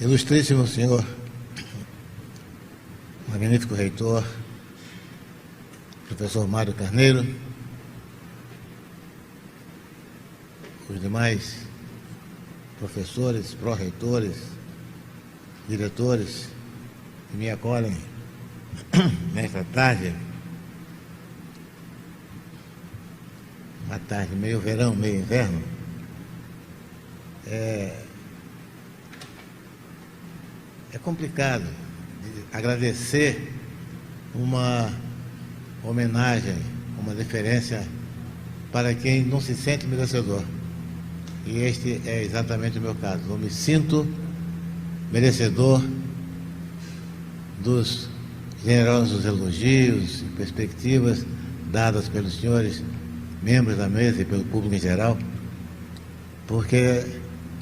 Ilustríssimo senhor, magnífico reitor, professor Mário Carneiro, os demais professores, pró-reitores, diretores que me acolhem nesta tarde, uma tarde meio verão, meio inverno. É complicado agradecer uma homenagem, uma deferência para quem não se sente merecedor. E este é exatamente o meu caso. Eu me sinto merecedor dos generosos elogios e perspectivas dadas pelos senhores membros da mesa e pelo público em geral,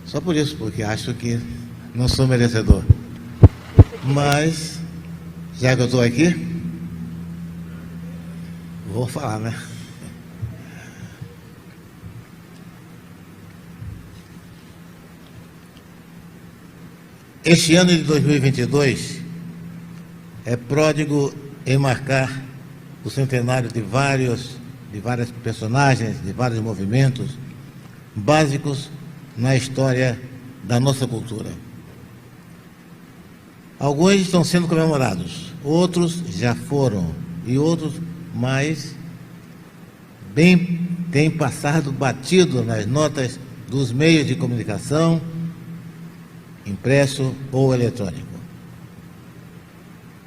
só por isso, porque acho que não sou merecedor. Mas, já que eu estou aqui, vou falar, né? Este ano de 2022 é pródigo em marcar o centenário de várias personagens, de vários movimentos básicos na história da nossa cultura. Alguns estão sendo comemorados, outros já foram, e outros mais bem têm passado batido nas notas dos meios de comunicação, impresso ou eletrônico.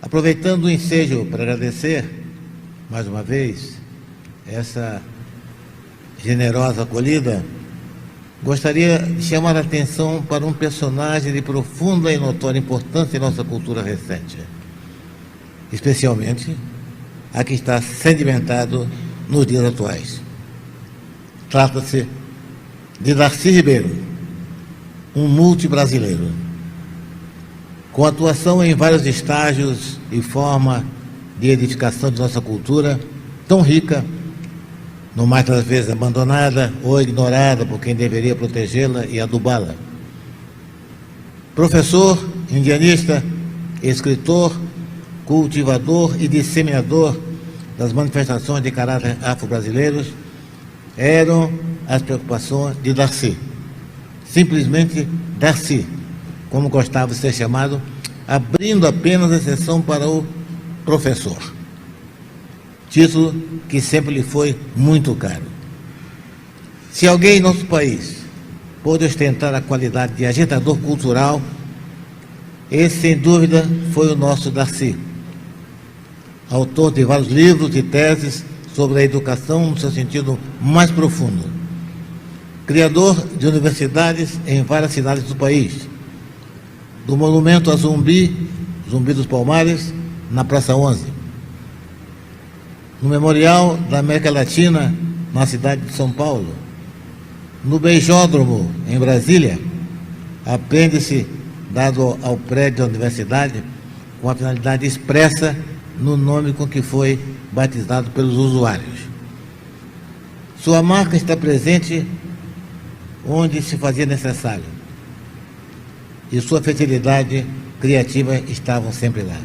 Aproveitando o ensejo para agradecer, mais uma vez, essa generosa acolhida, gostaria de chamar a atenção para um personagem de profunda e notória importância em nossa cultura recente, especialmente a que está sedimentado nos dias atuais. Trata-se de Darcy Ribeiro, um multibrasileiro, com atuação em vários estágios e forma de edificação de nossa cultura, tão rica, no mais das vezes abandonada ou ignorada por quem deveria protegê-la e adubá-la. Professor, indianista, escritor, cultivador e disseminador das manifestações de caráter afro-brasileiros, eram as preocupações de Darcy. Simplesmente Darcy, como gostava de ser chamado, abrindo apenas exceção para o professor. Título que sempre lhe foi muito caro. Se alguém em nosso país pôde ostentar a qualidade de agitador cultural, esse, sem dúvida, foi o nosso Darcy. Autor de vários livros e teses sobre a educação no seu sentido mais profundo. Criador de universidades em várias cidades do país. Do monumento a Zumbi dos Palmares, na Praça 11. No Memorial da América Latina, na cidade de São Paulo, no Beijódromo, em Brasília, apêndice dado ao prédio da universidade, com a finalidade expressa no nome com que foi batizado pelos usuários. Sua marca está presente onde se fazia necessário, e sua fertilidade criativa estavam sempre lá.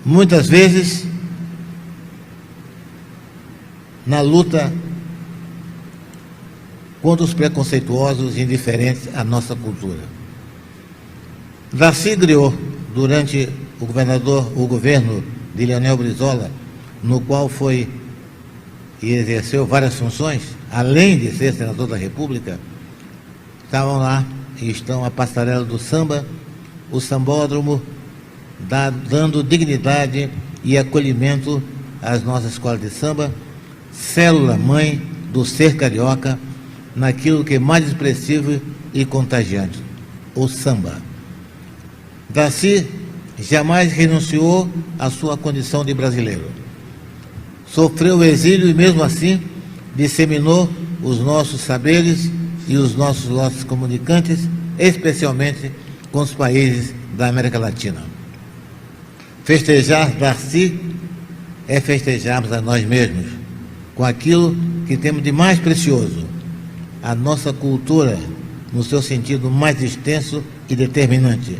Muitas vezes, na luta contra os preconceituosos e indiferentes à nossa cultura. Darcy criou, durante o governo de Leonel Brizola, no qual foi e exerceu várias funções, além de ser senador da República, estavam lá e estão a Passarela do Samba, o Sambódromo, dando dignidade e acolhimento às nossas escolas de samba, célula-mãe do ser carioca, naquilo que é mais expressivo e contagiante, o samba. Darcy jamais renunciou à sua condição de brasileiro. Sofreu o exílio e, mesmo assim, disseminou os nossos saberes e os nossos comunicantes, especialmente com os países da América Latina. Festejar Darcy é festejarmos a nós mesmos, com aquilo que temos de mais precioso, a nossa cultura no seu sentido mais extenso e determinante.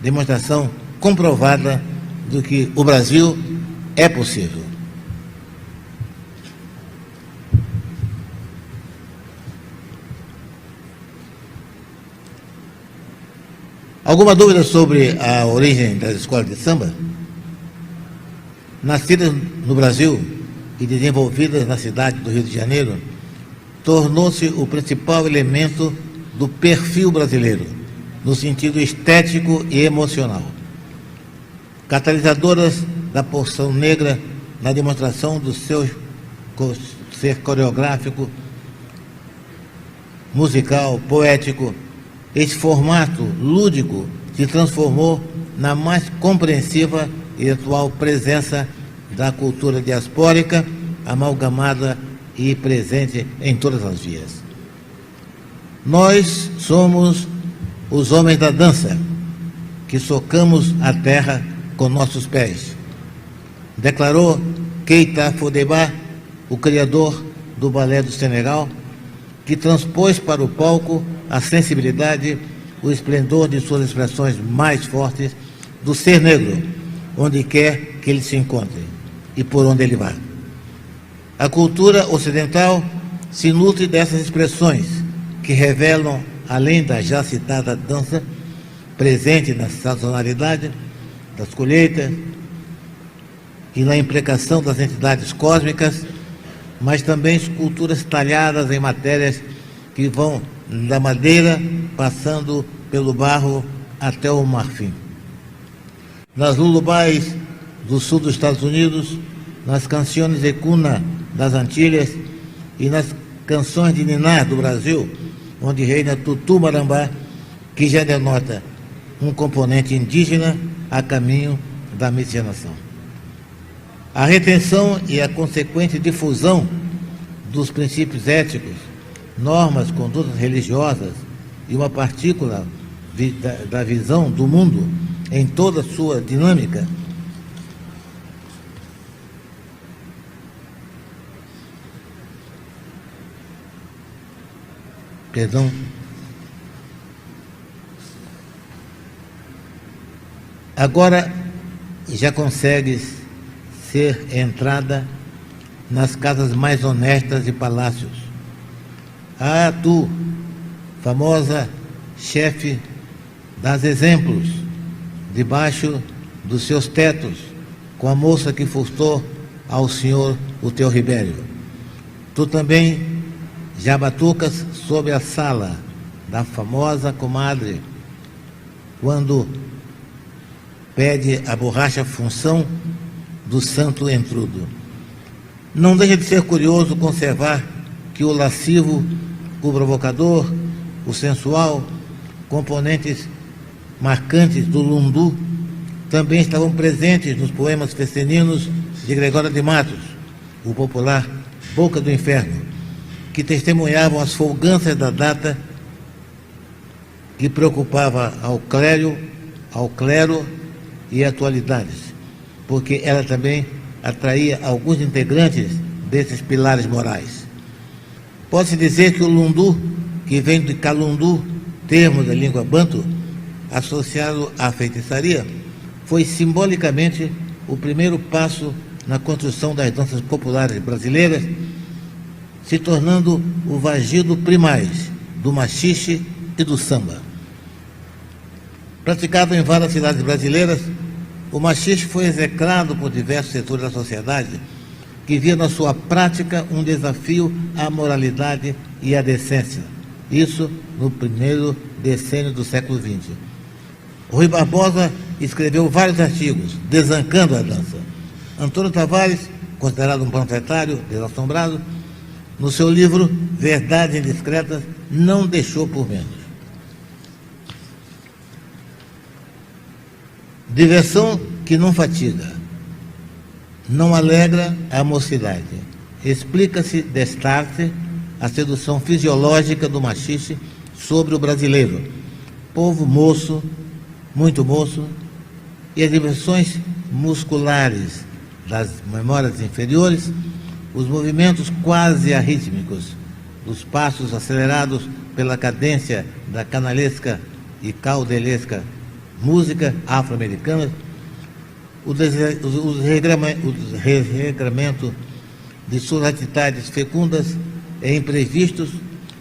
Demonstração comprovada do que o Brasil é possível. Alguma dúvida sobre a origem das escolas de samba? Nascidas no Brasil e desenvolvidas na cidade do Rio de Janeiro, tornou-se o principal elemento do perfil brasileiro, no sentido estético e emocional. Catalisadoras da porção negra na demonstração do seu ser coreográfico, musical, poético, esse formato lúdico se transformou na mais compreensiva e atual presença da cultura diaspórica, amalgamada e presente em todas as vias. Nós somos os homens da dança, que socamos a terra com nossos pés, declarou Keita Fodeba, o criador do balé do Senegal, que transpôs para o palco a sensibilidade, o esplendor de suas expressões mais fortes do ser negro, onde quer que ele se encontre e por onde ele vá. A cultura ocidental se nutre dessas expressões que revelam, além da já citada dança, presente na sazonalidade das colheitas e na imprecação das entidades cósmicas, mas também esculturas talhadas em matérias que vão da madeira, passando pelo barro até o marfim. Nas lullabies do sul dos Estados Unidos, nas canções de cuna das Antilhas e nas canções de niná do Brasil, onde reina Tutu Marambá, que já denota um componente indígena a caminho da miscigenação. A retenção e a consequente difusão dos princípios éticos, normas, condutas religiosas e uma partícula da visão do mundo em toda a sua dinâmica, agora já consegues ser entrada nas casas mais honestas e palácios. Ah, tu, famosa chefe, dás exemplos debaixo dos seus tetos, com a moça que furtou ao senhor o teu Ribério. Tu também já batucas sob a sala da famosa comadre, quando pede a borracha função do santo entrudo. Não deixa de ser curioso conservar que o lascivo, o provocador, o sensual, componentes marcantes do lundu, também estavam presentes nos poemas festeninos de Gregório de Matos, o popular Boca do Inferno, que testemunhavam as folganças da data que preocupava ao clero e atualidades, porque ela também atraía alguns integrantes desses pilares morais. Pode-se dizer que o lundu, que vem de calundu, termo da língua banto, associado à feitiçaria, foi simbolicamente o primeiro passo na construção das danças populares brasileiras, se tornando o vagido primaz do machixe e do samba. Praticado em várias cidades brasileiras, o machixe foi execrado por diversos setores da sociedade que via na sua prática um desafio à moralidade e à decência. Isso no primeiro decênio do século XX. Rui Barbosa escreveu vários artigos desancando a dança. Antônio Tavares, considerado um panfletário desassombrado, no seu livro Verdades Indiscretas, não deixou por menos. Diversão que não fatiga, não alegra a mocidade. Explica-se destarte a sedução fisiológica do machixe sobre o brasileiro, povo moço, muito moço, e as diversões musculares das memórias inferiores, os movimentos quase arrítmicos, dos passos acelerados pela cadência da canalesca e caudelesca música afro-americana, o desregramento de suas atitudes fecundas e imprevistos,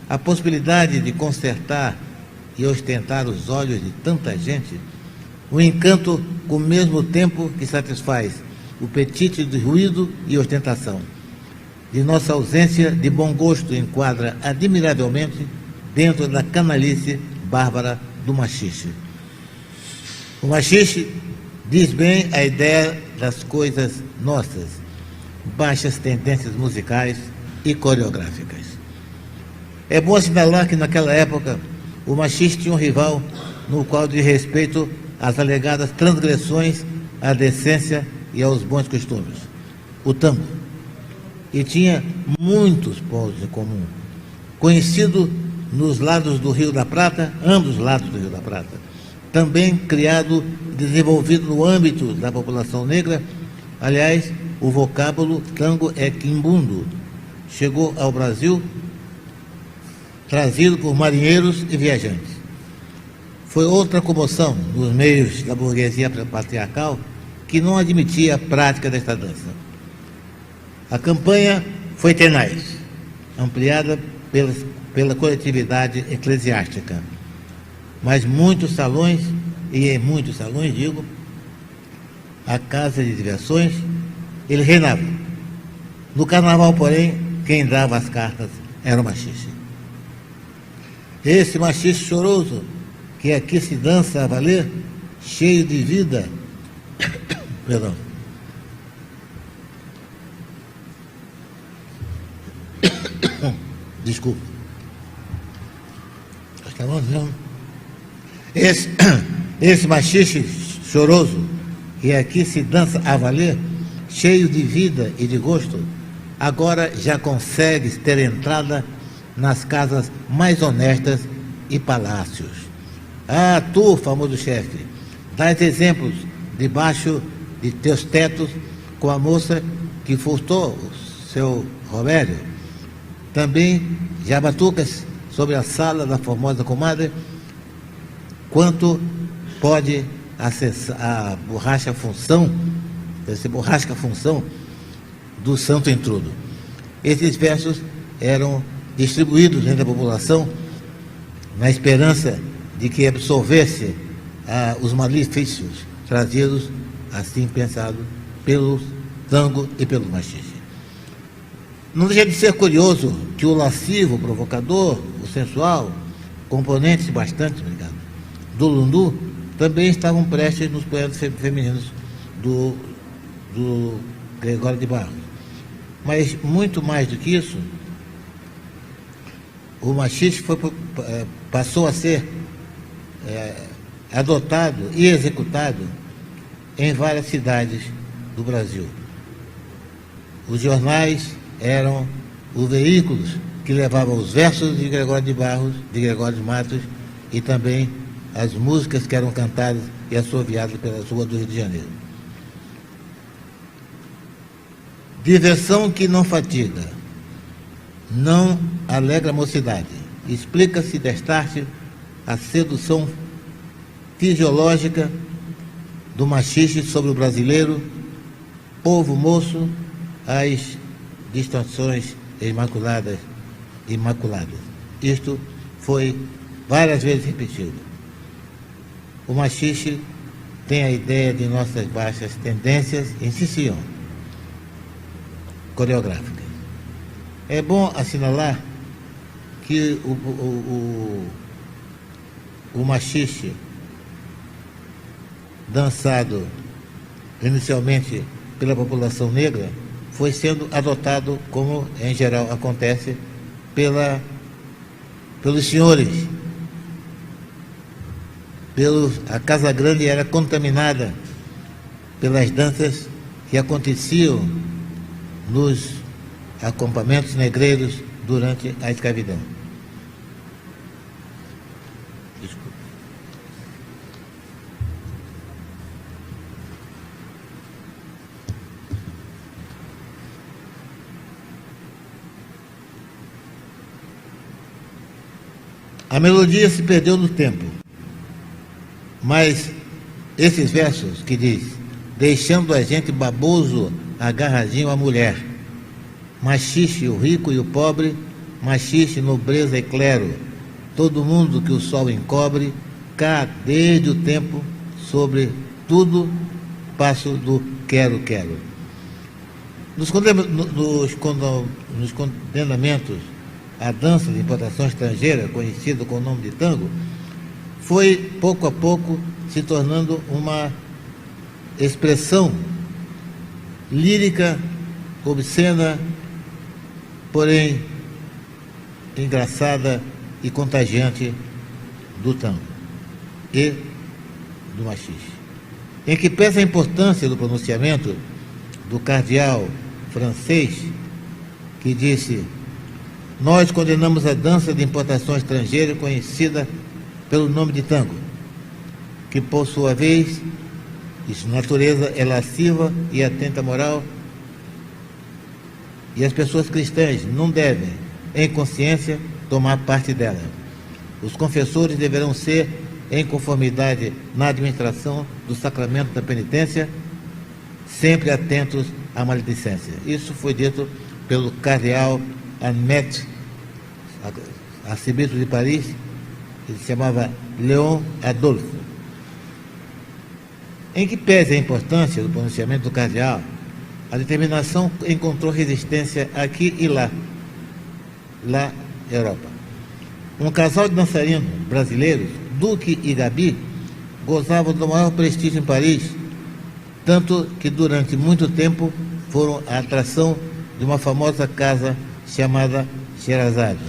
a possibilidade de consertar e ostentar os olhos de tanta gente, o encanto com o mesmo tempo que satisfaz o apetite de ruído e ostentação. De nossa ausência de bom gosto enquadra admiravelmente dentro da canalice bárbara do machixe. O machixe diz bem a ideia das coisas nossas, baixas tendências musicais e coreográficas. É bom assinalar que naquela época o machixe tinha um rival no qual diz respeito às alegadas transgressões à decência e aos bons costumes, o tango. E tinha muitos pontos em comum, conhecido nos lados do Rio da Prata, ambos lados do Rio da Prata, também criado e desenvolvido no âmbito da população negra. Aliás, o vocábulo tango é quimbundo, chegou ao Brasil trazido por marinheiros e viajantes. Foi outra comoção nos meios da burguesia patriarcal que não admitia a prática desta dança. A campanha foi tenaz, ampliada pela coletividade eclesiástica, mas muitos salões, e em muitos salões, digo, a casa de diversões, ele reinava. No carnaval, porém, quem dava as cartas era o machixe. Esse machixe choroso, que aqui se dança a valer, cheio de vida, perdão, desculpa, está bom, não? Esse machixe choroso, que aqui se dança a valer, cheio de vida e de gosto, agora já consegue ter entrada nas casas mais honestas e palácios. Ah, tu, famoso chefe, dás exemplos debaixo de teus tetos com a moça que furtou o seu Romério. Também já batucas sobre a sala da formosa comadre, quanto pode acessar a borracha função, essa borrasca função do santo intrudo. Esses versos eram distribuídos entre a população na esperança de que absorvesse os malefícios trazidos, assim pensado, pelo tango e pelo machixe. Não deixa de ser curioso que o lascivo, o provocador, o sensual, componentes bastante, obrigado, do lundu, também estavam prestes nos poetas femininos do Gregório de Barros. Mas, muito mais do que isso, o machixe passou a ser adotado e executado em várias cidades do Brasil. Os jornais eram os veículos que levavam os versos de Gregório de Barros, de Gregório de Matos, e também as músicas que eram cantadas e assoviadas pelas ruas do Rio de Janeiro. Diversão que não fatiga, não alegra a mocidade. Explica-se destarte a sedução fisiológica do machixe sobre o brasileiro, povo moço, as distorções imaculadas. Isto foi várias vezes repetido. O machixe tem a ideia de nossas baixas tendências em Siciliano, coreográficas. É bom assinalar que o machixe, dançado inicialmente pela população negra, foi sendo adotado, como em geral acontece, pelos senhores. A Casa Grande era contaminada pelas danças que aconteciam nos acampamentos negreiros durante a escravidão. Desculpa. A melodia se perdeu no tempo, mas esses versos que diz: deixando a gente baboso, agarradinho à mulher, machixe o rico e o pobre, machixe nobreza e clero, todo mundo que o sol encobre, cá desde o tempo, sobre tudo passo do quero. Nos condenamentos à dança de importação estrangeira, conhecida com o nome de tango, foi pouco a pouco se tornando uma expressão lírica, obscena, porém engraçada e contagiante do tango e do machixe. Em que pesa a importância do pronunciamento do cardeal francês, que disse: nós condenamos a dança de importação estrangeira conhecida pelo nome de tango, que por sua vez, de sua natureza é lasciva e atenta à moral, e as pessoas cristãs não devem, em consciência, tomar parte dela. Os confessores deverão ser em conformidade na administração do sacramento da penitência, sempre atentos à maledicência. Isso foi dito pelo cardeal Admet, arcebispo de Paris, que se chamava Leon Adolphe. Em que pese a importância do pronunciamento do cardeal, a determinação encontrou resistência aqui e lá, Europa. Um casal de dançarinos brasileiros, Duque e Gabi, gozavam do maior prestígio em Paris, tanto que durante muito tempo foram a atração de uma famosa casa chamada Sherazade.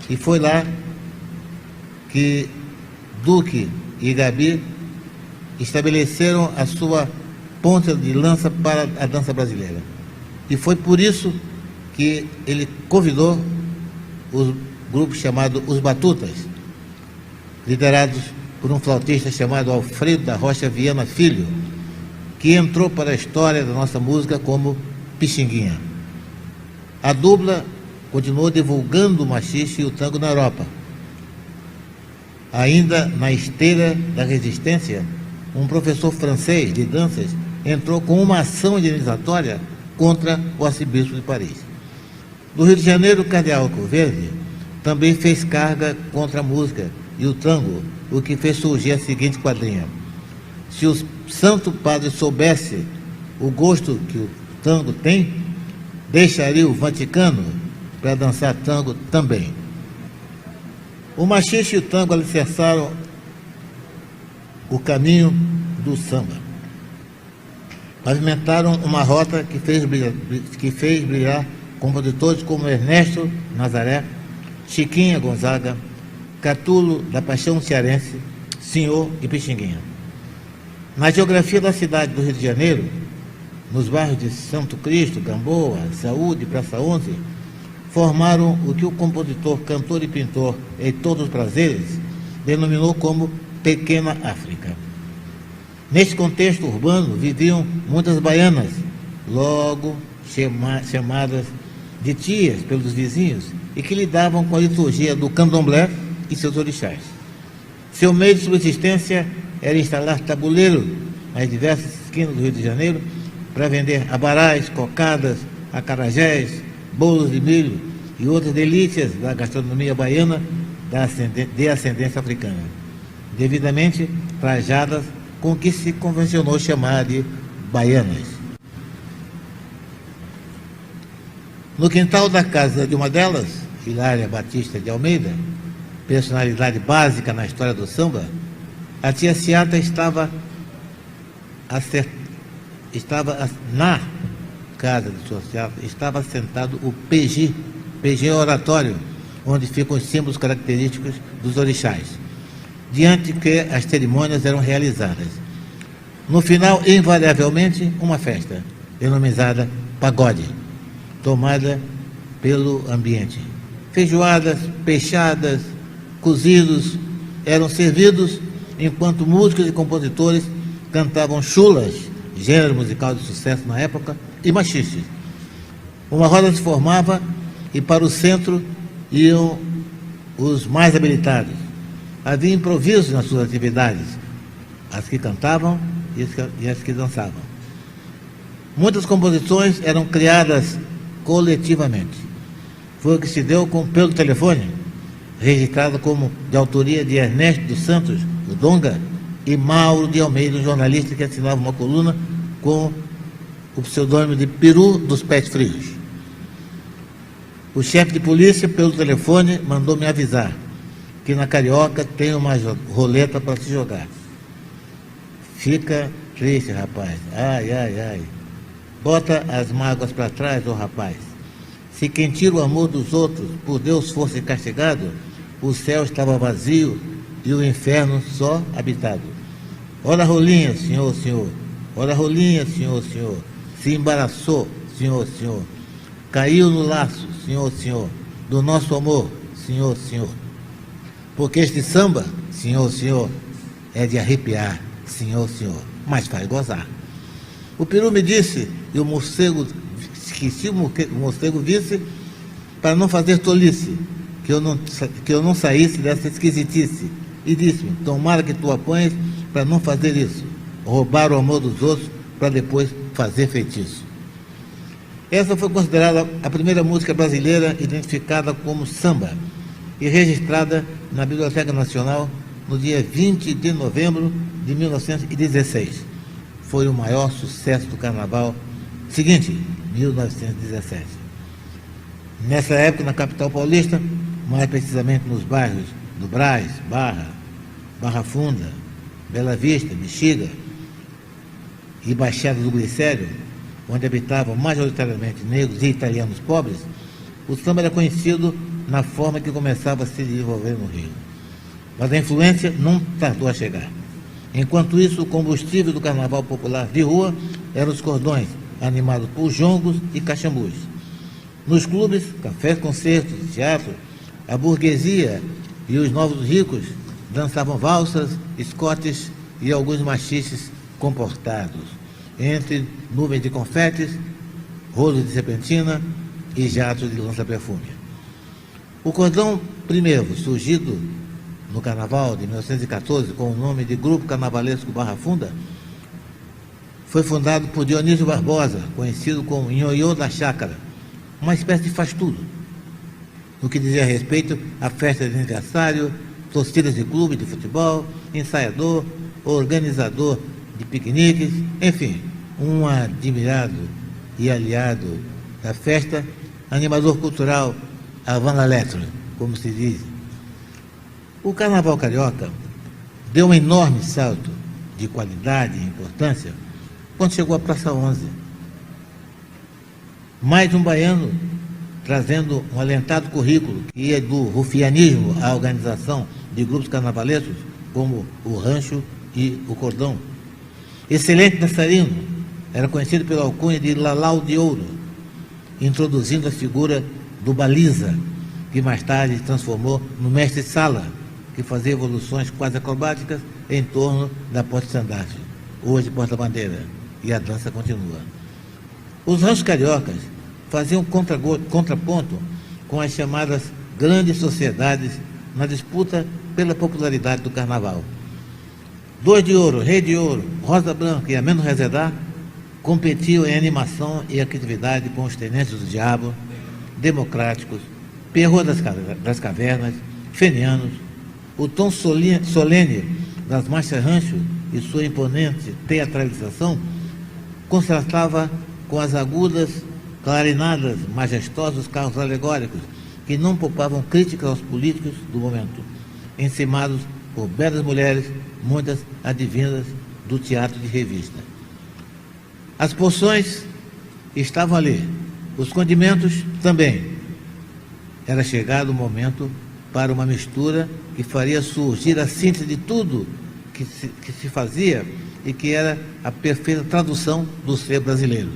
E foi lá que Duque e Gabi estabeleceram a sua ponta de lança para a dança brasileira. E foi por isso que ele convidou o grupo chamado Os Batutas, liderados por um flautista chamado Alfredo da Rocha Viana Filho, que entrou para a história da nossa música como Pixinguinha. A dupla continuou divulgando o machixe e o tango na Europa. Ainda na esteira da resistência, um professor francês de danças entrou com uma ação indenizatória contra o arcebispo de Paris. Do Rio de Janeiro, o cardeal Coverde também fez carga contra a música e o tango, o que fez surgir a seguinte quadrinha: se o santo padre soubesse o gosto que o tango tem, deixaria o Vaticano para dançar tango também. O machixe e o tango alicerçaram o caminho do samba. Pavimentaram uma rota que fez brilhar compositores como Ernesto Nazaré, Chiquinha Gonzaga, Catulo da Paixão Cearense, Senhor e Pixinguinha. Na geografia da cidade do Rio de Janeiro, nos bairros de Santo Cristo, Gamboa, Saúde e Praça 11, formaram o que o compositor, cantor e pintor Heitor dos Prazeres denominou como Pequena África. Neste contexto urbano viviam muitas baianas, logo chamadas de tias pelos vizinhos, e que lidavam com a liturgia do candomblé e seus orixás. Seu meio de subsistência era instalar tabuleiro nas diversas esquinas do Rio de Janeiro para vender abarás, cocadas, acarajés, bolos de milho e outras delícias da gastronomia baiana de ascendência africana, devidamente trajadas com o que se convencionou chamar de baianas. No quintal da casa de uma delas, Hilária Batista de Almeida, personalidade básica na história do samba, a tia Ciata estava na casa de sua Ciata, estava assentado o PG é oratório, onde ficam os símbolos característicos dos orixás, diante que as cerimônias eram realizadas. No final, invariavelmente, uma festa, denominada pagode, tomada pelo ambiente. Feijoadas, peixadas, cozidos eram servidos enquanto músicos e compositores cantavam chulas, gênero musical de sucesso na época, e machixe. Uma roda se formava e para o centro iam os mais habilitados. Havia improviso nas suas atividades, as que cantavam e as que dançavam. Muitas composições eram criadas coletivamente. Foi o que se deu com Pelo Telefone, registrado como de autoria de Ernesto dos Santos, o Donga, e Mauro de Almeida, um jornalista que assinava uma coluna com o pseudônimo de Peru dos Pés Frios. O chefe de polícia, pelo telefone, mandou me avisar que na Carioca tem uma roleta para se jogar. Fica triste, rapaz. Ai, ai, ai. Bota as mágoas para trás, ô rapaz. Se quem tira o amor dos outros por Deus fosse castigado, o céu estava vazio e o inferno só habitado. Olha a rolinha, senhor, senhor. Olha a rolinha, senhor, senhor. Se embaraçou, senhor, senhor. Caiu no laço, senhor, senhor. Do nosso amor, senhor, senhor. Porque este samba, senhor, senhor, é de arrepiar, senhor, senhor. Mas faz gozar. O Peru me disse, e o morcego, que se o morcego visse, para não fazer tolice, que eu não saísse dessa esquisitice. E disse-me, tomara que tu apanhes para não fazer isso. Roubar o amor dos outros para depois fazer feitiço. Essa foi considerada a primeira música brasileira identificada como samba e registrada na Biblioteca Nacional no dia 20 de novembro de 1916. Foi o maior sucesso do carnaval seguinte, 1917. Nessa época, na capital paulista, mais precisamente nos bairros do Brás, Barra Funda, Bela Vista, Bexiga e Baixada do Glicério, onde habitavam majoritariamente negros e italianos pobres, o samba era conhecido na forma que começava a se desenvolver no Rio. Mas a influência não tardou a chegar. Enquanto isso, o combustível do carnaval popular de rua eram os cordões, animados por jongos e caxambus. Nos clubes, cafés, concertos, teatro, a burguesia e os novos ricos dançavam valsas, escotes e alguns machiches comportados, entre nuvens de confetes, rolos de serpentina e jatos de lança-perfume. O cordão primeiro, surgido no Carnaval de 1914 com o nome de Grupo Carnavalesco Barra Funda, foi fundado por Dionísio Barbosa, conhecido como Nhonhô da Chácara, uma espécie de faz-tudo, no que dizia respeito a festas de aniversário, torcidas de clube de futebol, ensaiador, organizador de piqueniques, enfim, um admirado e aliado da festa, animador cultural avant la lettre, como se diz. O Carnaval Carioca deu um enorme salto de qualidade e importância quando chegou à Praça 11. Mais um baiano trazendo um alentado currículo que ia do rufianismo à organização de grupos carnavalescos, como o Rancho e o Cordão. Excelente dançarino, era conhecido pela alcunha de Lalau de Ouro, introduzindo a figura do baliza, que mais tarde se transformou no mestre-sala, que fazia evoluções quase acrobáticas em torno da porta-estandarte, hoje porta-bandeira, e a dança continua. Os ranchos cariocas faziam contraponto com as chamadas grandes sociedades na disputa pela popularidade do carnaval. Dois de Ouro, Rei de Ouro, Rosa Branca e Ameno Rezedá competiam em animação e criatividade com os Tenentes do Diabo, Democráticos, Perrot das Cavernas, Fenianos. O tom solene das marchas rancho e sua imponente teatralização contrastava com as agudas clarinadas majestosos carros alegóricos que não poupavam críticas aos políticos do momento, encimados por belas mulheres, muitas advindas do teatro de revista. As porções estavam ali, os condimentos também. Era chegado o momento para uma mistura que faria surgir a síntese de tudo que se fazia e que era a perfeita tradução do ser brasileiro,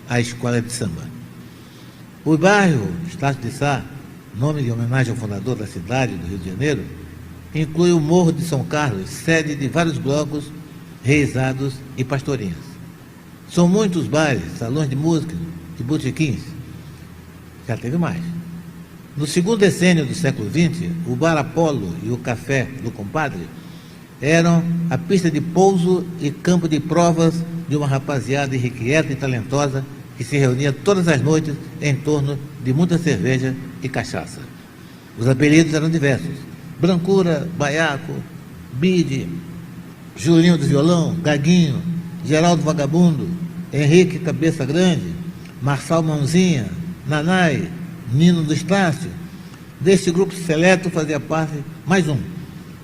a escola de samba. O bairro Estácio de Sá, nome de homenagem ao fundador da cidade do Rio de Janeiro, inclui o Morro de São Carlos, sede de vários blocos, reisados e pastorinhas. São muitos bares, salões de música e botequins. Já teve mais. No segundo decênio do século XX, o Bar Apolo e o Café do Compadre eram a pista de pouso e campo de provas de uma rapaziada irrequieta e talentosa que se reunia todas as noites em torno de muita cerveja e cachaça. Os apelidos eram diversos: Brancura, Baiaco, Bide, Julinho do Violão, Gaguinho, Geraldo Vagabundo, Henrique Cabeça Grande, Marçal Mãozinha, Nanai, Nino do Estácio. Deste grupo seleto fazia parte mais um,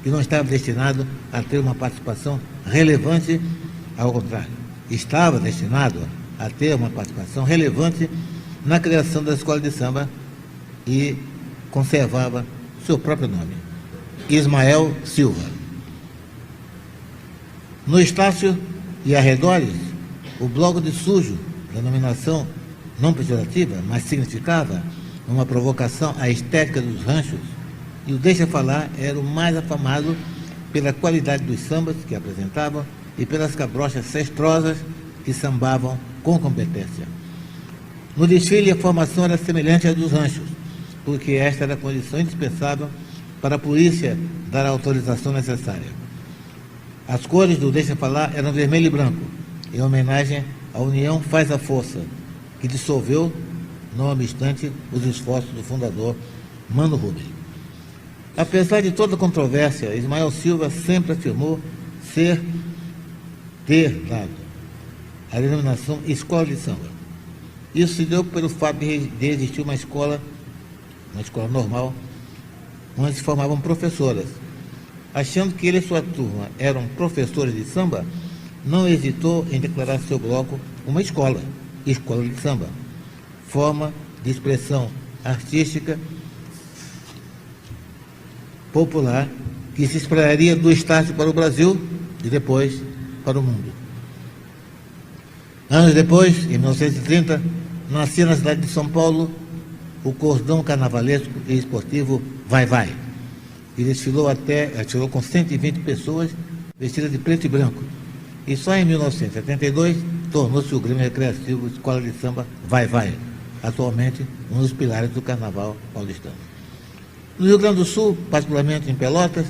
que não estava destinado a ter uma participação relevante, ao contrário, estava destinado a ter uma participação relevante na criação da escola de samba e conservava seu próprio nome, Ismael Silva. No Estácio e arredores, o Bloco de Sujo, denominação não pejorativa, mas significava uma provocação à estética dos ranchos, e o Deixa Falar era o mais afamado pela qualidade dos sambas que apresentavam e pelas cabrochas cestrosas que sambavam com competência. No desfile, a formação era semelhante à dos ranchos, porque esta era a condição indispensável para a polícia dar a autorização necessária. As cores do Deixa Falar eram vermelho e branco, em homenagem à União Faz a Força, que dissolveu, não obstante, os esforços do fundador Mano Rubem. Apesar de toda a controvérsia, Ismael Silva sempre afirmou ter dado a denominação Escola de Samba. Isso se deu pelo fato de existir uma escola normal, onde se formavam professoras. Achando que ele e sua turma eram professores de samba, não hesitou em declarar seu bloco uma escola de samba, forma de expressão artística popular que se espalharia do Estácio para o Brasil e depois para o mundo. Anos depois, em 1930, nascia na cidade de São Paulo o cordão carnavalesco e esportivo Vai Vai, e desfilou com 120 pessoas vestidas de preto e branco. E só em 1972 tornou-se o Grêmio Recreativo Escola de Samba Vai Vai, atualmente um dos pilares do carnaval paulistano. No Rio Grande do Sul, particularmente em Pelotas,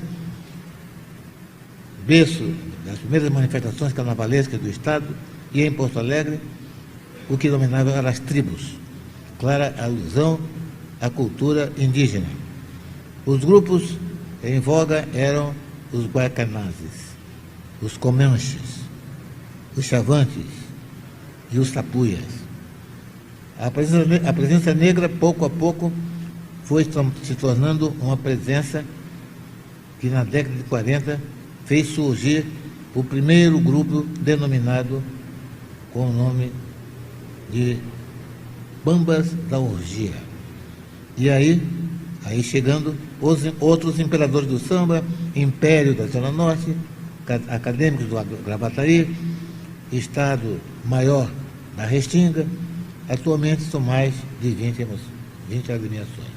berço das primeiras manifestações carnavalescas do Estado, e em Porto Alegre, o que dominava eram as tribos, clara alusão à cultura indígena. Os grupos em voga eram os guaicanazes, os comanches, os chavantes e os tapuias. A presença negra, pouco a pouco, foi se tornando uma presença que, na década de 40, fez surgir o primeiro grupo denominado com o nome de Bambas da Orgia. E aí chegando outros imperadores do samba, Império da Zona Norte, Acadêmicos do Gravataí, Estado Maior da Restinga. Atualmente são mais de 20 agremiações.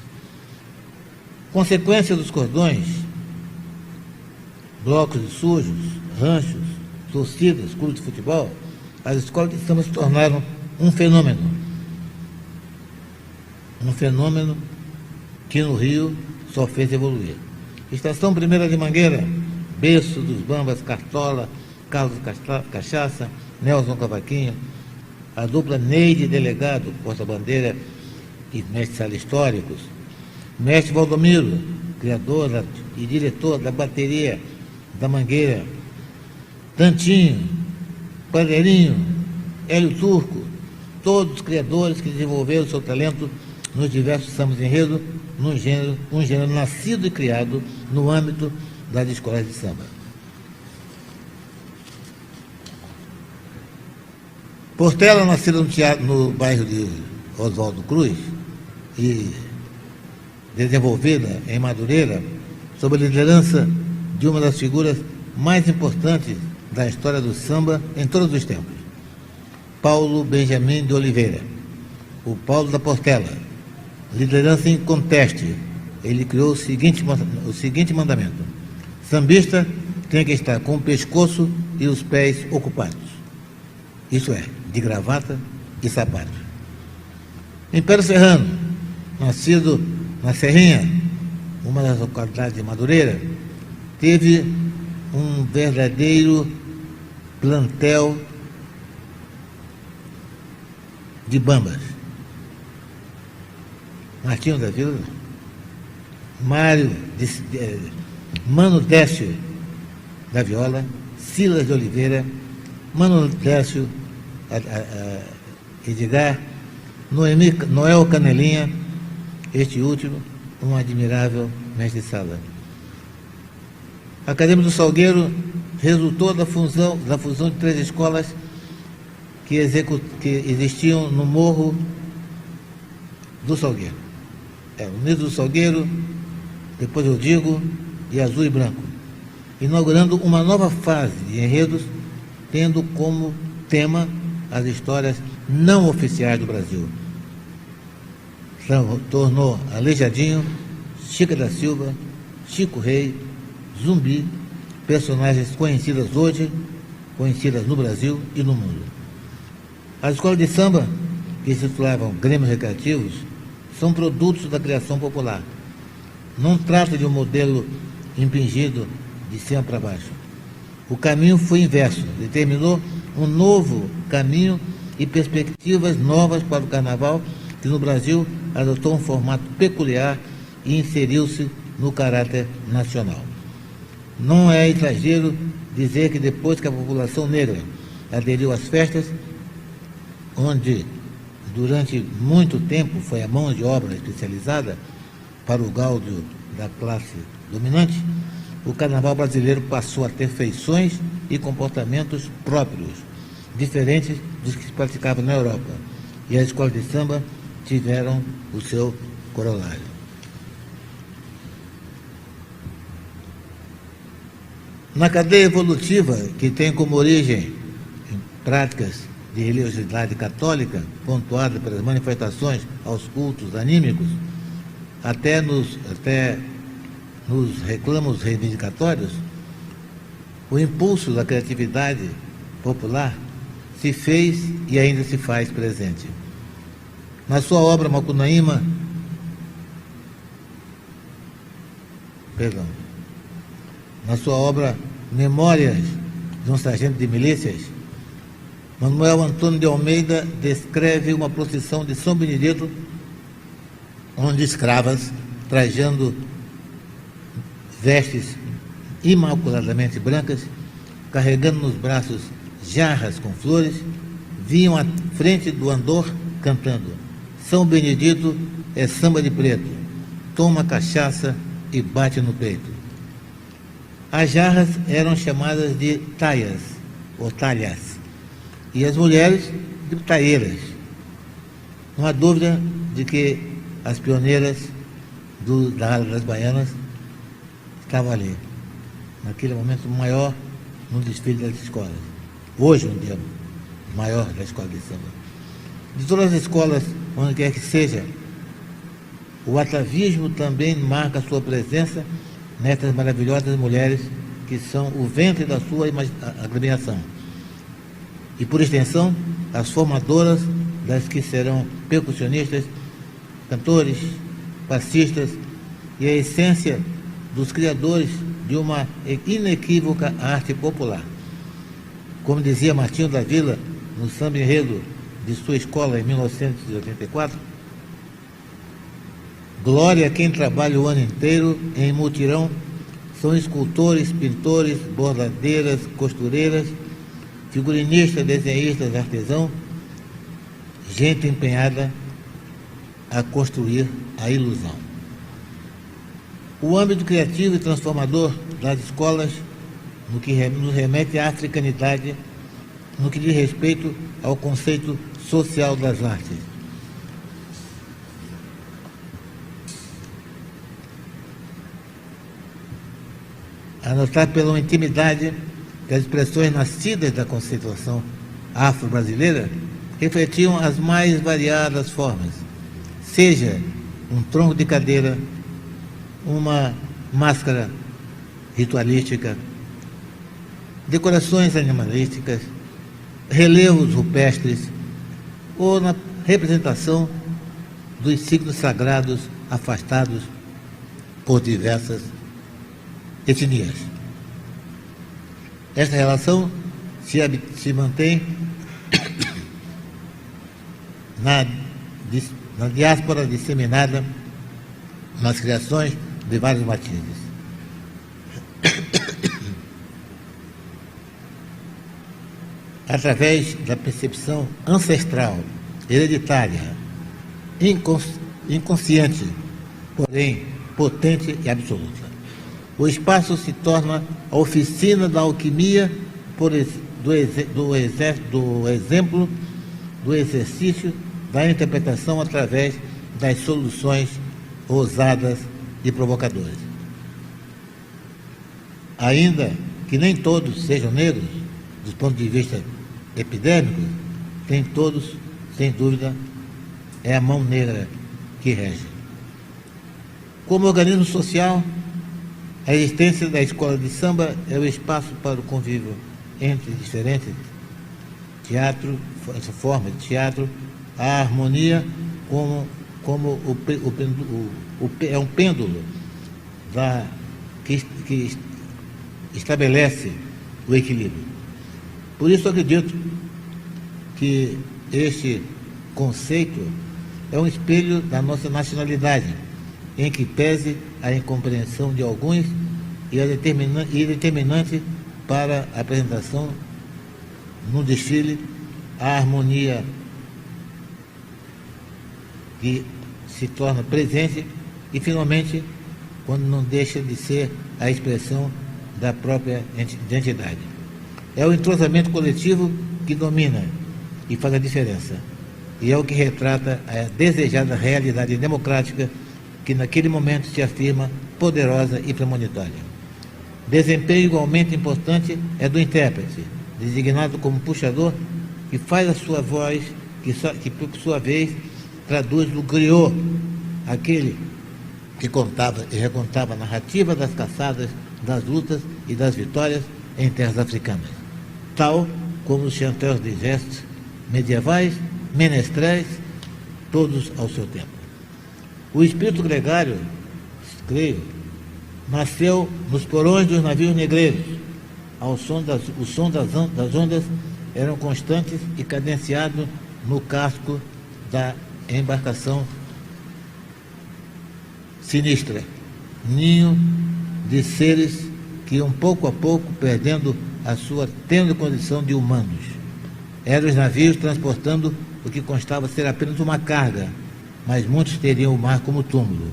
Consequência dos cordões, blocos de sujos, ranchos, torcidas, clubes de futebol, as escolas de samba se tornaram um fenômeno que no Rio só fez evoluir. Estação Primeira de Mangueira, berço dos bambas Cartola, Carlos Cachaça, Nelson Cavaquinho, a dupla Neide Delegado, porta-bandeira e mestre-sala históricos, mestre Valdomiro, criador e diretor da bateria da Mangueira, Tantinho, Pandeirinho, Hélio Turco, todos os criadores que desenvolveram seu talento nos diversos sambas de enredo, um gênero nascido e criado no âmbito das escolas de samba. Portela, nascida no bairro de Oswaldo Cruz e desenvolvida em Madureira, sob a liderança de uma das figuras mais importantes da história do samba em todos os tempos, Paulo Benjamin de Oliveira, o Paulo da Portela, liderança inconteste. Ele criou o seguinte mandamento: sambista tem que estar com o pescoço e os pés ocupados, isto é, de gravata e sapato. Império Serrano, nascido Na Serrinha, uma das localidades de Madureira, teve um verdadeiro plantel de bambas. Martinho da Vila, Mano Décio da Viola, Silas de Oliveira, Mano Décio Edgar, Noel Canelinha, este último, um admirável mestre-sala. A Academia do Salgueiro resultou da fusão de 3 escolas que existiam no Morro do Salgueiro. Unido do Salgueiro, depois eu digo, e Azul e Branco, inaugurando uma nova fase de enredos, tendo como tema as histórias não oficiais do Brasil. Tornou Aleijadinho, Chica da Silva, Chico Rei, Zumbi, personagens conhecidas hoje, conhecidas no Brasil e no mundo. As escolas de samba, que se titulavam Grêmios Recreativos, são produtos da criação popular. Não trata de um modelo impingido de cima para baixo. O caminho foi inverso, determinou um novo caminho e perspectivas novas para o carnaval, que no Brasil adotou um formato peculiar e inseriu-se no caráter nacional. Não é exagero dizer que depois que a população negra aderiu às festas, onde durante muito tempo foi a mão de obra especializada para o gáudio da classe dominante, o carnaval brasileiro passou a ter feições e comportamentos próprios, diferentes dos que se praticavam na Europa, e as escolas de samba tiveram o seu corolário. Na cadeia evolutiva, que tem como origem em práticas de religiosidade católica, pontuada pelas manifestações aos cultos anímicos, até nos reclamos reivindicatórios, o impulso da criatividade popular se fez e ainda se faz presente. Na sua obra Macunaíma, na sua obra Memórias de um Sargento de Milícias, Manuel Antônio de Almeida descreve uma procissão de São Benedito, onde escravas, trajando vestes imaculadamente brancas, carregando nos braços jarras com flores, vinham à frente do andor cantando: São Benedito é samba de preto, toma cachaça e bate no peito. As jarras eram chamadas de taias, ou talhas, e as mulheres de taeiras. Não há dúvida de que as pioneiras da área das baianas estavam ali, naquele momento maior, no desfile das escolas. Hoje, um dia maior da escola de samba. De todas as escolas, onde quer que seja, o atavismo também marca sua presença nestas maravilhosas mulheres que são o ventre da sua agremiação. E, por extensão, as formadoras das que serão percussionistas, cantores, passistas e a essência dos criadores de uma inequívoca arte popular. Como dizia Martinho da Vila, no samba enredo de sua escola em 1984, glória a quem trabalha o ano inteiro em mutirão, são escultores, pintores, bordadeiras, costureiras, figurinistas, desenhistas, artesão, gente empenhada a construir a ilusão. O âmbito criativo e transformador das escolas, no que nos remete à africanidade, no que diz respeito ao conceito social das artes. A notar pela intimidade que as expressões nascidas da conceituação afro-brasileira refletiam as mais variadas formas, seja um tronco de cadeira, uma máscara ritualística, decorações animalísticas, relevos rupestres ou na representação dos signos sagrados afastados por diversas etnias. Esta relação se mantém na diáspora disseminada nas criações de vários matizes. Através da percepção ancestral, hereditária, inconsciente, porém potente e absoluta. O espaço se torna a oficina da alquimia do exemplo, do exercício, da interpretação através das soluções ousadas e provocadoras. Ainda que nem todos sejam negros, do ponto de vista epidêmico, tem todos, sem dúvida, é a mão negra que rege. Como organismo social, a existência da escola de samba é o espaço para o convívio entre diferentes teatro, essa forma de teatro, a harmonia como é um pêndulo que estabelece o equilíbrio. Por isso acredito que este conceito é um espelho da nossa nacionalidade, em que pese a incompreensão de alguns e é determinante para a apresentação no desfile, a harmonia que se torna presente e, finalmente, quando não deixa de ser a expressão da própria identidade. É o entrosamento coletivo que domina e faz a diferença. E é o que retrata a desejada realidade democrática que naquele momento se afirma poderosa e premonitória. Desempenho igualmente importante é do intérprete, designado como puxador, que faz a sua voz, que por sua vez traduz o griot, aquele que contava e recontava a narrativa das caçadas, das lutas e das vitórias em terras africanas, tal como os chanteurs de gestes medievais, menestréis, todos ao seu tempo. O espírito gregário, creio, nasceu nos porões dos navios negreiros. O som das ondas eram constantes e cadenciados no casco da embarcação sinistra, ninho de seres que iam pouco a pouco perdendo a sua tênue condição de humanos. Eram os navios transportando o que constava ser apenas uma carga, mas muitos teriam o mar como túmulo.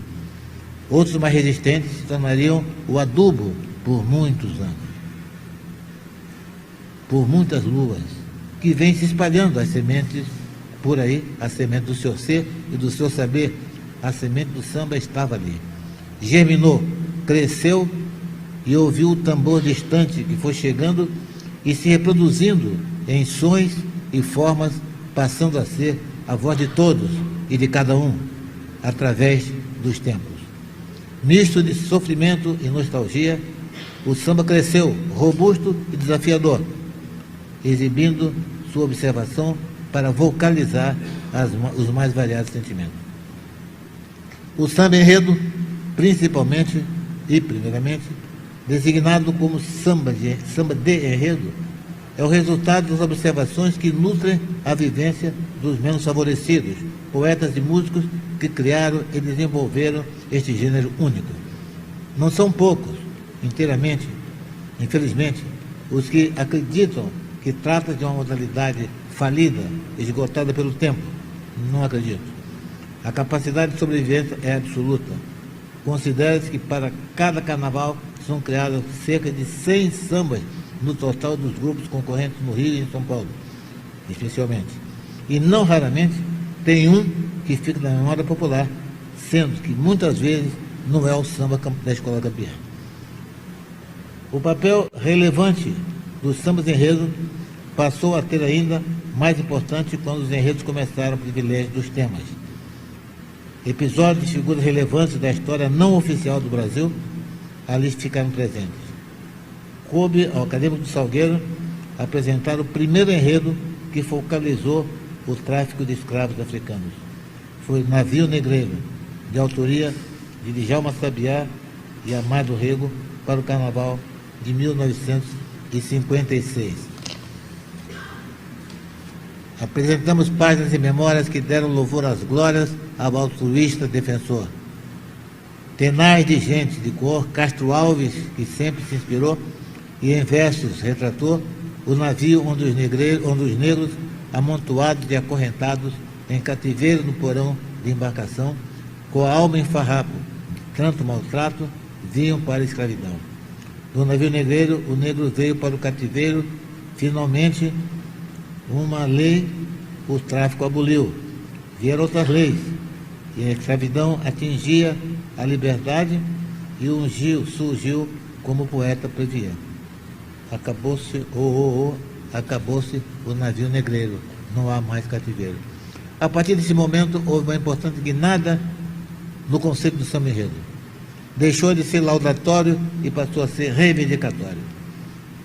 Outros mais resistentes se tornariam o adubo por muitos anos, por muitas luas, que vem se espalhando as sementes por aí, a semente do seu ser e do seu saber. A semente do samba estava ali. Germinou, cresceu e ouviu o tambor distante que foi chegando e se reproduzindo em sons e formas, passando a ser a voz de todos e de cada um, através dos tempos. Misto de sofrimento e nostalgia, o samba cresceu, robusto e desafiador, exibindo sua observação para vocalizar os mais variados sentimentos. O samba enredo, principalmente e primeiramente, designado como samba de enredo, é o resultado das observações que nutrem a vivência dos menos favorecidos, poetas e músicos que criaram e desenvolveram este gênero único. Não são poucos, inteiramente, infelizmente, os que acreditam que trata de uma modalidade falida, esgotada pelo tempo. Não acredito. A capacidade de sobrevivência é absoluta. Considera-se que para cada carnaval são criados cerca de 100 sambas no total dos grupos concorrentes no Rio e em São Paulo, especialmente. E não raramente tem um que fica na memória popular, sendo que muitas vezes não é o samba da escola campeã. O papel relevante dos sambas enredos passou a ter ainda mais importante quando os enredos começaram o privilégio dos temas. Episódios de figuras relevantes da história não oficial do Brasil ali ficaram presentes. Coube ao Acadêmico do Salgueiro apresentar o primeiro enredo que focalizou o tráfico de escravos africanos. Foi Navio Negreiro, de autoria de Djalma Sabiá e Amado Rego, para o Carnaval de 1956. Apresentamos páginas e memórias que deram louvor às glórias ao altruísta defensor. Tenaz de gente de cor, Castro Alves, que sempre se inspirou, e em versos retratou o navio onde os negros, amontoados e acorrentados em cativeiro no porão de embarcação, com a alma em farrapo, tanto maltrato, vinham para a escravidão. Do navio negreiro, o negro veio para o cativeiro, finalmente uma lei o tráfico aboliu. Vieram outras leis, e a escravidão atingia a liberdade e surgiu como o poeta previa. Acabou-se, acabou-se o navio negreiro, não há mais cativeiro. A partir desse momento, houve uma importante guinada no conceito do samba-enredo. Deixou de ser laudatório e passou a ser reivindicatório.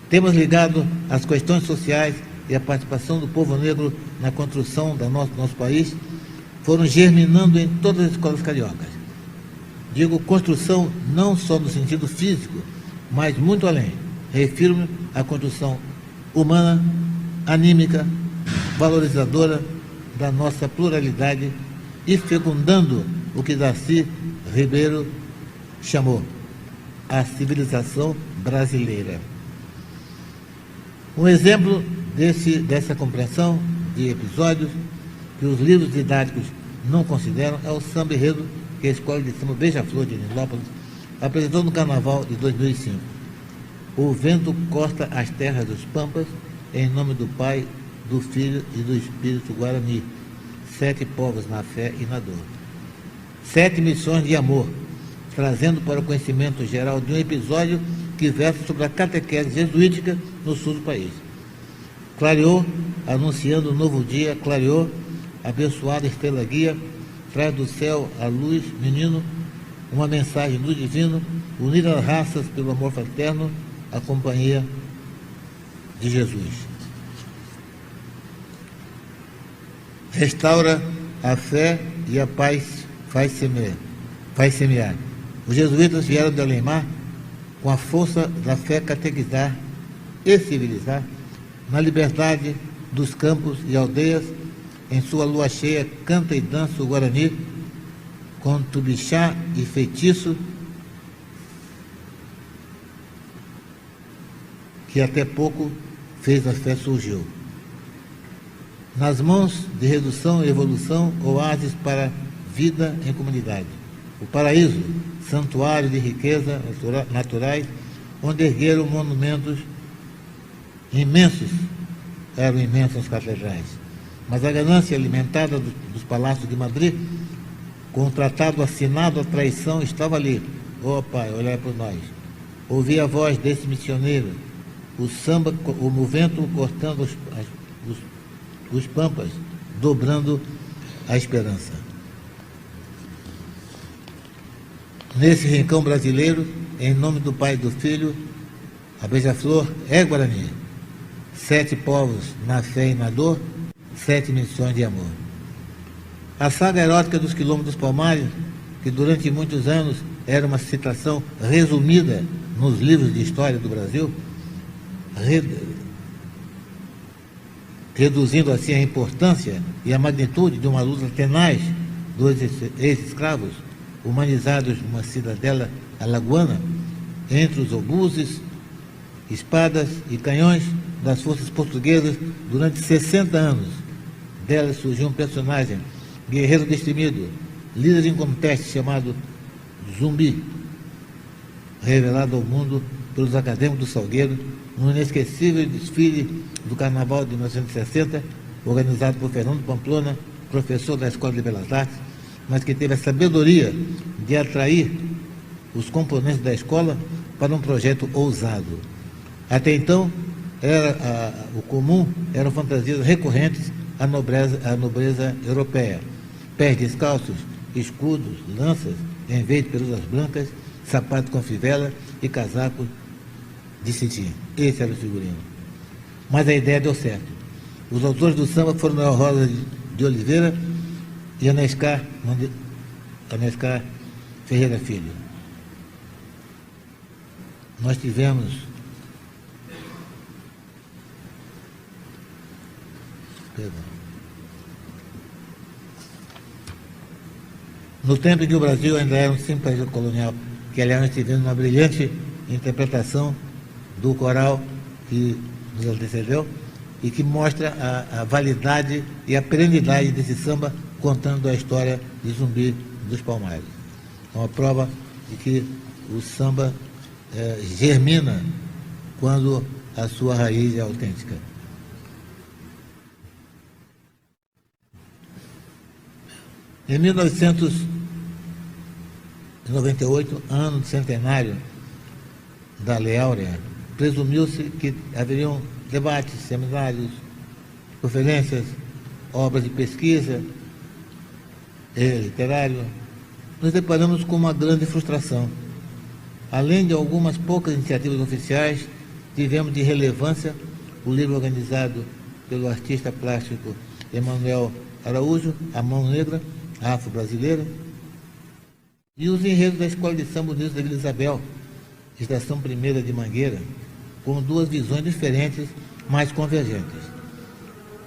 Temos ligado as questões sociais e a participação do povo negro na construção do nosso país, foram germinando em todas as escolas cariocas. Digo construção não só no sentido físico, mas muito além. Refiro-me à construção humana, anímica, valorizadora da nossa pluralidade e fecundando o que Darcy Ribeiro chamou a civilização brasileira. Um exemplo dessa compreensão de episódios que os livros didáticos não consideram é o samba-enredo que a Escola de Samba Beija-Flor de Nilópolis apresentou no Carnaval de 2005. O vento corta as terras dos Pampas em nome do Pai, do Filho e do Espírito Guarani. 7 povos na fé e na dor. 7 missões de amor, trazendo para o conhecimento geral de um episódio que versa sobre a catequese jesuítica no sul do país. Clareou, anunciando um novo dia, clareou, abençoada estrela guia, traz do céu a luz, menino, uma mensagem do divino, unir as raças pelo amor fraterno, a companhia de Jesus. Restaura a fé e a paz faz semear. Os jesuítas vieram de Além-Mar com a força da fé catequizar e civilizar na liberdade dos campos e aldeias. Em sua lua cheia canta e dança o Guarani com tubixá e feitiço que até pouco fez a fé surgiu. Nas mãos de redução e evolução, oásis para vida em comunidade. O paraíso, santuário de riqueza naturais, onde ergueram monumentos imensos, eram imensas catedrais. Mas a ganância alimentada dos palácios de Madrid, com o tratado assinado, a traição estava ali. Ó Pai, olhai por nós. Ouvi a voz desse missioneiro, o samba, o vento cortando os pampas, dobrando a esperança. Nesse rincão brasileiro, em nome do Pai e do Filho, a Beija-Flor é Guarani. 7 povos na fé e na dor, 7 missões de amor. A saga erótica dos Quilombos dos Palmares, que durante muitos anos era uma citação resumida nos livros de história do Brasil, reduzindo assim a importância e a magnitude de uma luta tenaz dos ex-escravos, humanizados numa cidadela alagoana, entre os obuses, espadas e canhões das forças portuguesas durante 60 anos. Dela surgiu um personagem, guerreiro destemido, líder inconteste, chamado Zumbi, revelado ao mundo pelos acadêmicos do Salgueiro, no inesquecível desfile do Carnaval de 1960, organizado por Fernando Pamplona, professor da Escola de Belas Artes, mas que teve a sabedoria de atrair os componentes da escola para um projeto ousado. Até então, o comum eram fantasias recorrentes à nobreza europeia. Pés descalços, escudos, lanças, em vez de perucas brancas, sapatos com fivela e casacos de cetim. Esse era o figurino. Mas a ideia deu certo. Os autores do samba foram Noel Rosa de Oliveira e Anescar Anescar Ferreira Filho. Nós tivemos no tempo em que o Brasil ainda era um simples país colonial, que aliás nós tivemos uma brilhante interpretação do coral que nos antecedeu e que mostra a validade e a perenidade desse samba contando a história de Zumbi dos Palmares. É uma prova de que o samba germina quando a sua raiz é autêntica. Em 1998, ano do centenário da Lei Áurea, presumiu-se que haveriam debates, seminários, conferências, obras de pesquisa, literário. Nos deparamos com uma grande frustração. Além de algumas poucas iniciativas oficiais, tivemos de relevância o livro organizado pelo artista plástico Emanuel Araújo, A Mão Negra, Afro-Brasileira, e os enredos da Escola de Samba Unidos da Vila Isabel, Estação Primeira de Mangueira, com duas visões diferentes, mas convergentes.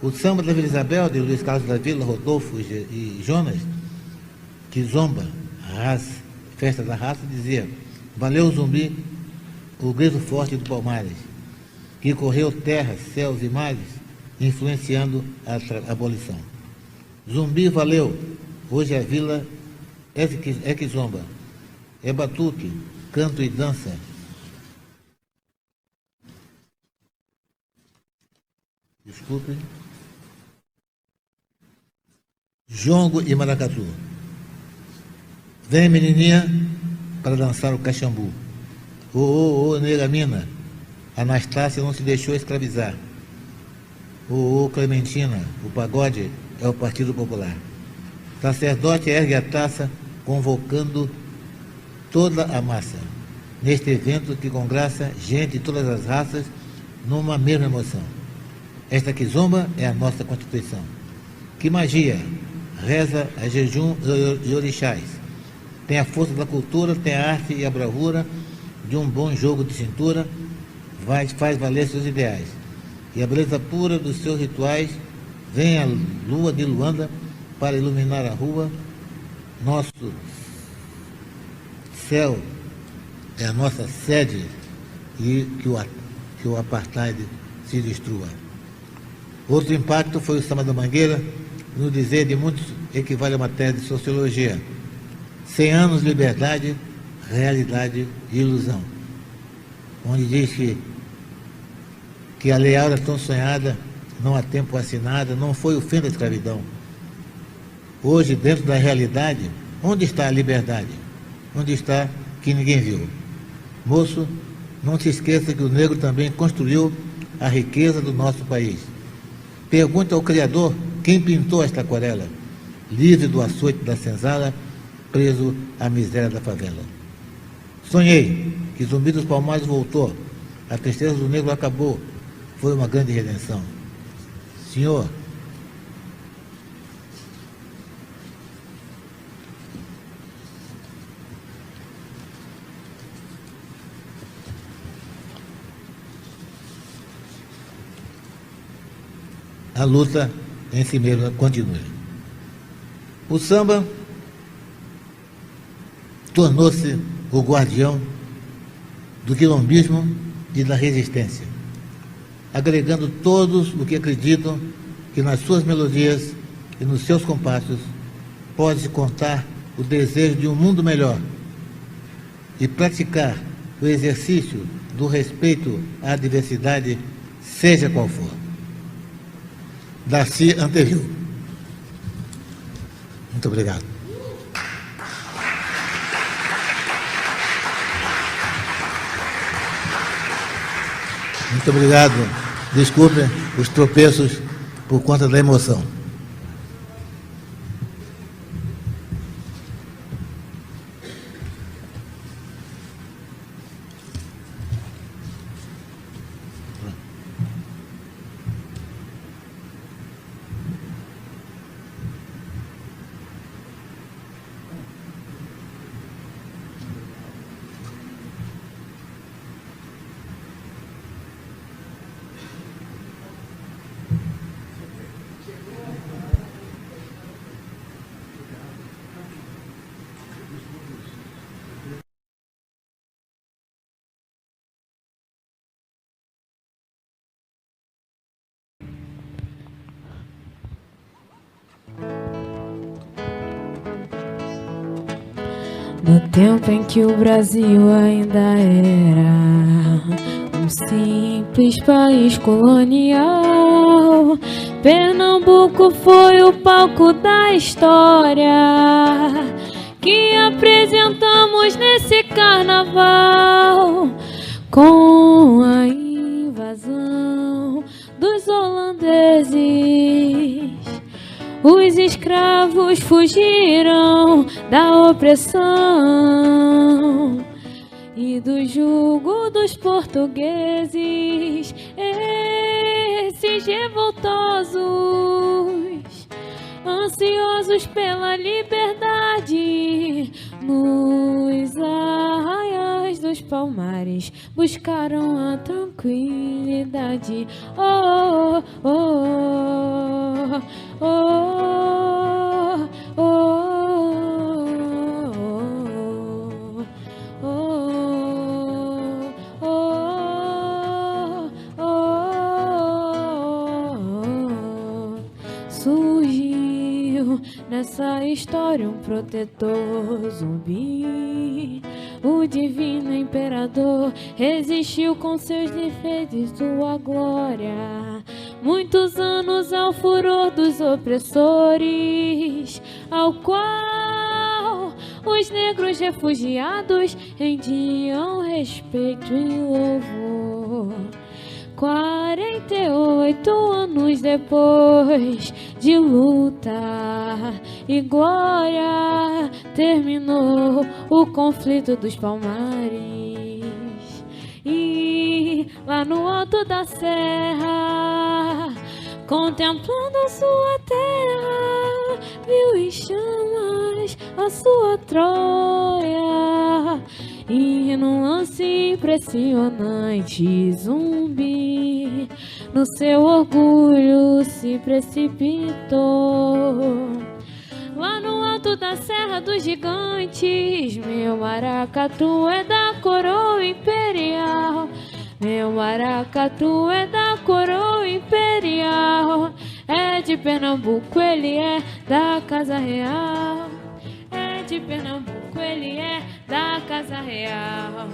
O samba da Vila Isabel, de Luiz Carlos da Vila, Rodolfo e Jonas, que zomba a raça, festa da raça, dizia: valeu Zumbi, o grito forte do Palmares, que correu terras, céus e mares, influenciando a abolição. Zumbi valeu, hoje a vila é que zomba, é batuque, canto e dança. Desculpe. Jongo e maracatu. Vem menininha para dançar o caxambu. Ô, nega mina, Anastácia não se deixou escravizar. Ô, Clementina, o pagode é o Partido Popular. Sacerdote ergue a taça, convocando toda a massa, neste evento que congraça gente de todas as raças numa mesma emoção. Esta quizomba é a nossa Constituição. Que magia! Reza a jejum e orixás. Tem a força da cultura, tem a arte e a bravura de um bom jogo de cintura, faz valer seus ideais. E a beleza pura dos seus rituais, vem a lua de Luanda para iluminar a rua. Nosso céu é a nossa sede e que o apartheid se destrua. Outro impacto foi o samba da Mangueira, no dizer de muitos equivale a uma tese de sociologia. 100 anos de liberdade, realidade e ilusão. Onde diz que a lei áurea tão sonhada, não há tempo assinada, não foi o fim da escravidão. Hoje, dentro da realidade, onde está a liberdade? Onde está que ninguém viu? Moço, não se esqueça que o negro também construiu a riqueza do nosso país. Pergunta ao Criador quem pintou esta aquarela, livre do açoite da senzala, preso à miséria da favela. Sonhei que Zumbi dos Palmares voltou, a tristeza do negro acabou, foi uma grande redenção. Senhor, a luta em si mesma continua. O samba tornou-se o guardião do quilombismo e da resistência, agregando todos o que acreditam que nas suas melodias e nos seus compassos pode-se contar o desejo de um mundo melhor e praticar o exercício do respeito à diversidade, seja qual for. Darcy Anteril. Muito obrigado. Muito obrigado. Desculpem os tropeços por conta da emoção. No tempo em que o Brasil ainda era um simples país colonial, Pernambuco foi o palco da história que apresentamos nesse carnaval. Com a invasão dos holandeses, os escravos fugiram da opressão e do jugo dos portugueses. Esses revoltosos, ansiosos pela liberdade, nos arraiais dos Palmares buscaram a tranquilidade. Oh, oh, oh, oh, oh, oh, oh, oh, oh. Surgiu nessa história um protetor zumbi. O divino imperador resistiu com seus defeitos sua glória. Muitos anos ao furor dos opressores, ao qual os negros refugiados rendiam respeito e louvor. 48 anos depois de luta e glória, terminou o conflito dos Palmares. E lá no alto da serra, contemplando a sua terra, viu em chamas a sua Troia. E num lance impressionante, Zumbi no seu orgulho se precipitou. Lá no alto da Serra dos Gigantes, meu maracatu é da coroa imperial. Meu maracatu é da coroa imperial. É de Pernambuco, ele é da Casa Real. É de Pernambuco, ele é da Casa Real.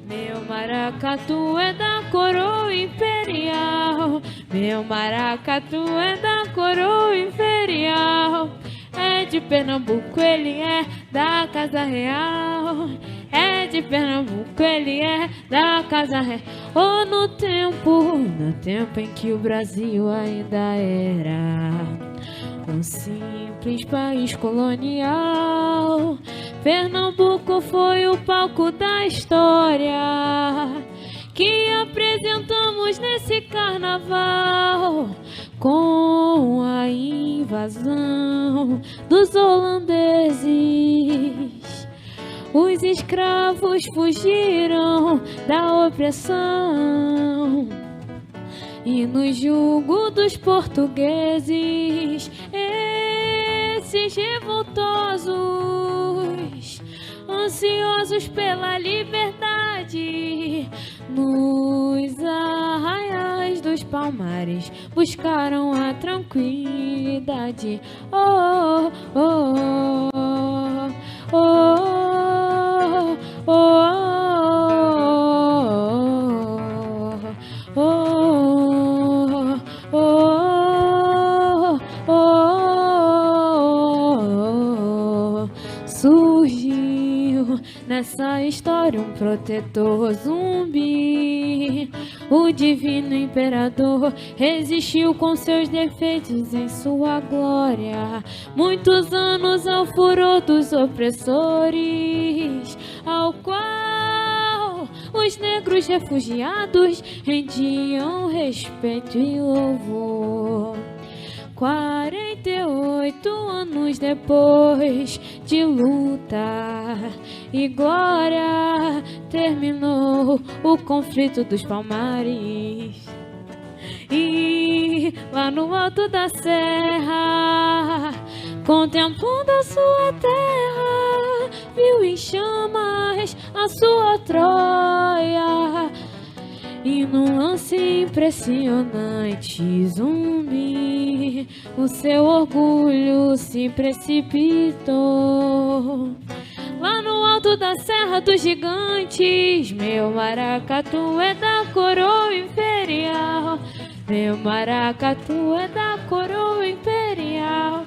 Meu maracatu é da coroa imperial. Meu maracatu é da coroa imperial. É de Pernambuco, ele é da Casa Real. É de Pernambuco, ele é da Casa Real. Oh, no tempo em que o Brasil ainda era um simples país colonial, Pernambuco foi o palco da história que apresentamos nesse carnaval. Com a invasão dos holandeses, os escravos fugiram da opressão e no jugo dos portugueses, esses revoltosos, ansiosos pela liberdade, nos arraiais dos Palmares buscaram a tranquilidade. Oh, oh, oh, oh, oh, oh, oh, oh, oh. Surgiu nessa história um protetor zumbi. O divino imperador resistiu com seus defeitos em sua glória. Muitos anos ao furor dos opressores, ao qual os negros refugiados rendiam respeito e louvor. 48 anos depois de luta e glória, terminou o conflito dos Palmares. E lá no alto da serra, contemplando a sua terra, viu em chamas a sua Troia. E num lance impressionante, Zumbi, o seu orgulho se precipitou. Lá no alto da Serra dos Gigantes. Meu maracatu é da coroa imperial. Meu maracatu é da coroa imperial.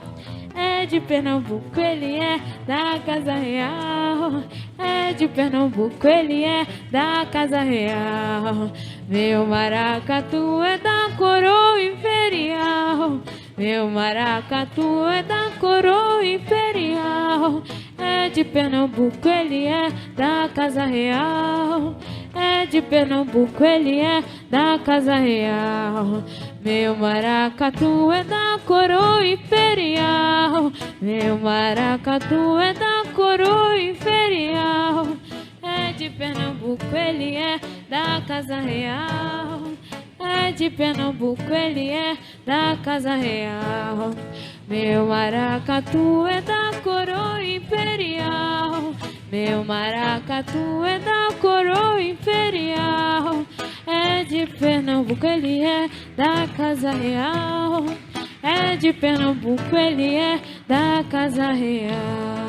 É de Pernambuco, ele é da Casa Real. É de Pernambuco, ele é da Casa Real. Meu maracatu é da coroa imperial. Meu maracatu é da coroa imperial. É de Pernambuco, ele é da Casa Real. É de Pernambuco, ele é da Casa Real. Meu maracatu é da coroa imperial. Meu maracatu é da coroa imperial. É de Pernambuco, ele é da Casa Real. É de Pernambuco, ele é da Casa Real. Meu maracatu é da coroa imperial. Meu maracatu é da coroa imperial. É de Pernambuco, ele é da Casa Real. É de Pernambuco, ele é da Casa Real.